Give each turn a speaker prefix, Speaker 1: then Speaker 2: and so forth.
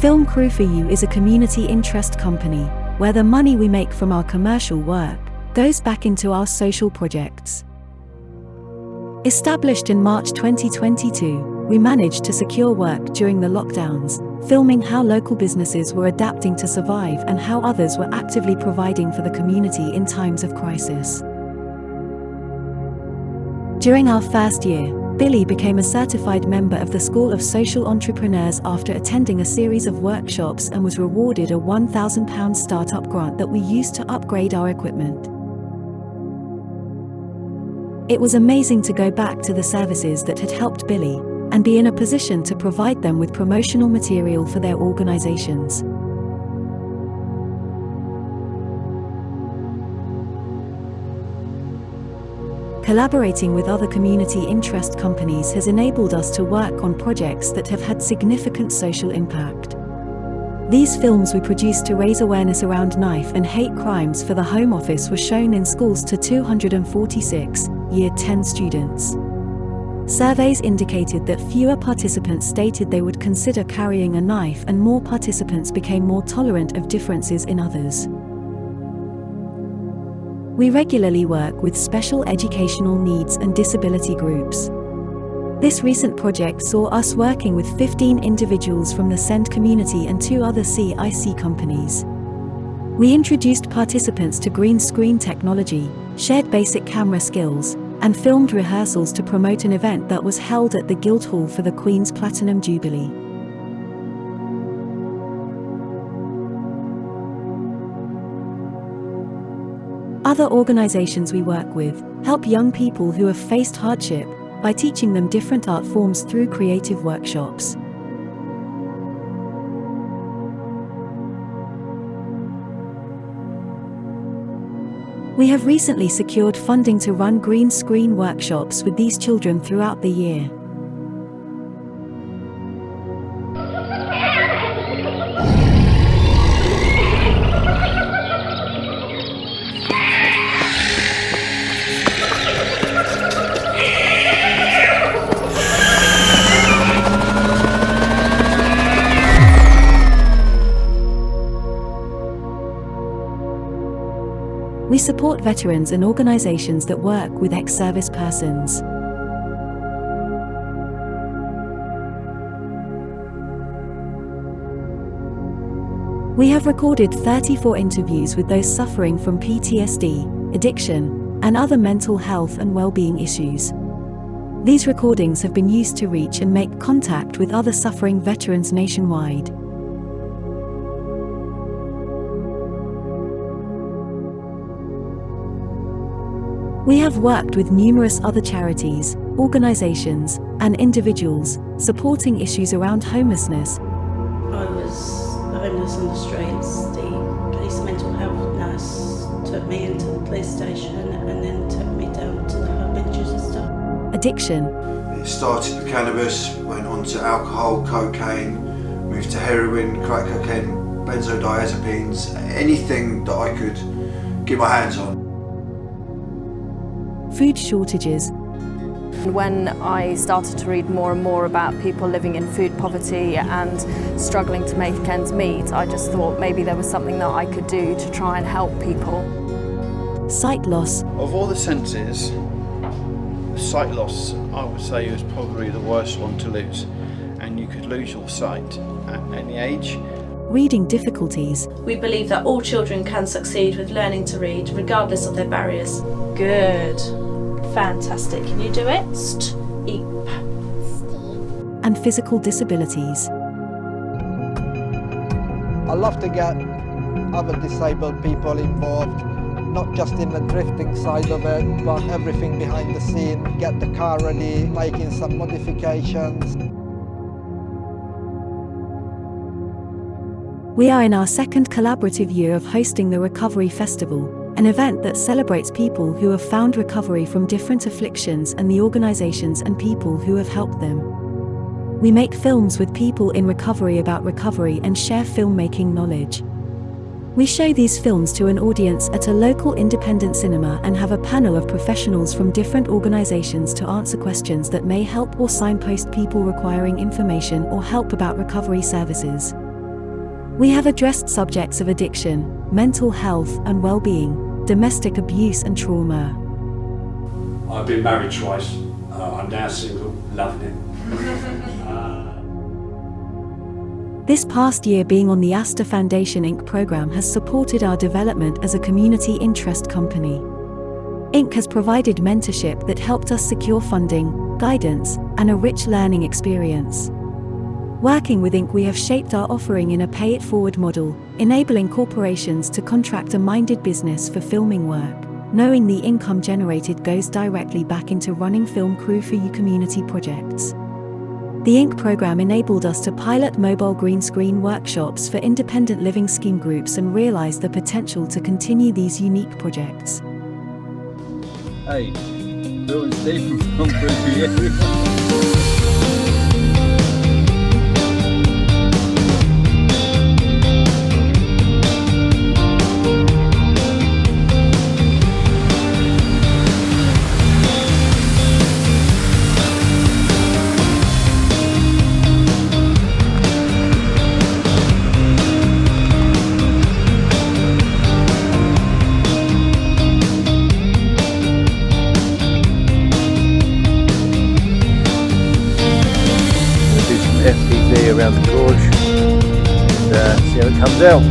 Speaker 1: Film Crew for You is a community interest company, where the money we make from our commercial work goes back into our social projects. Established in March 2022, we managed to secure work during the lockdowns, filming how local businesses were adapting to survive and how others were actively providing for the community in times of crisis. During our first year, Billy became a certified member of the School of Social Entrepreneurs after attending a series of workshops and was rewarded a £1,000 startup grant that we used to upgrade our equipment. It was amazing to go back to the services that had helped Billy and be in a position to provide them with promotional material for their organizations. Collaborating with other community interest companies has enabled us to work on projects that have had significant social impact. These films we produced to raise awareness around knife and hate crimes for the Home Office were shown in schools to 246 Year 10 students. Surveys indicated that fewer participants stated they would consider carrying a knife and more participants became more tolerant of differences in others. We regularly work with special educational needs and disability groups. This recent project saw us working with 15 individuals from the SEND community and 2 other CIC companies. We introduced participants to green screen technology, shared basic camera skills, and filmed rehearsals to promote an event that was held at the Guildhall for the Queen's Platinum Jubilee. Other organizations we work with help young people who have faced hardship by teaching them different art forms through creative workshops. We have recently secured funding to run green screen workshops with these children throughout the year. We support veterans and organizations that work with ex-service persons. We have recorded 34 interviews with those suffering from PTSD, addiction, and other mental health and well-being issues. These recordings have been used to reach and make contact with other suffering veterans nationwide. We have worked with numerous other charities, organizations, and individuals supporting issues around homelessness.
Speaker 2: I was homeless on the streets. The police mental health nurse took me into the police station and then took me down to the hub in Chichester.
Speaker 1: Addiction.
Speaker 3: It started with cannabis, went on to alcohol, cocaine, moved to heroin, crack cocaine, benzodiazepines, anything that I could get my hands on.
Speaker 1: Food shortages.
Speaker 4: When I started to read more and more about people living in food poverty and struggling to make ends meet, I just thought maybe there was something that I could do to try and help people.
Speaker 1: Sight loss.
Speaker 5: Of all the senses, sight loss, I would say, is probably the worst one to lose. And you could lose your sight at any age.
Speaker 1: Reading difficulties.
Speaker 2: We believe that all children can succeed with learning to read, regardless of their barriers. Good. Fantastic. Can you do it? Steep.
Speaker 1: And physical disabilities.
Speaker 6: I love to get other disabled people involved, not just in the drifting side of it, but everything behind the scene, get the car ready, making some modifications.
Speaker 1: We are in our second collaborative year of hosting the Recovery Festival, an event that celebrates people who have found recovery from different afflictions and the organizations and people who have helped them. We make films with people in recovery about recovery and share filmmaking knowledge. We show these films to an audience at a local independent cinema and have a panel of professionals from different organizations to answer questions that may help or signpost people requiring information or help about recovery services. We have addressed subjects of addiction, mental health and well-being, domestic abuse and trauma.
Speaker 7: I've been married twice. I'm now single, loving it.
Speaker 1: This past year being on the Astor Foundation Inc. program has supported our development as a community interest company. Inc. has provided mentorship that helped us secure funding, guidance, and a rich learning experience. Working with Inc., we have shaped our offering in a pay-it-forward model, enabling corporations to contract a minded business for filming work, knowing the income generated goes directly back into running film crew for your community projects. The Inc. program enabled us to pilot mobile green screen workshops for independent living scheme groups and realize the potential to continue these unique projects.
Speaker 8: Hey, Bill and Steve from Preview. FPV around the gorge and see how it comes out.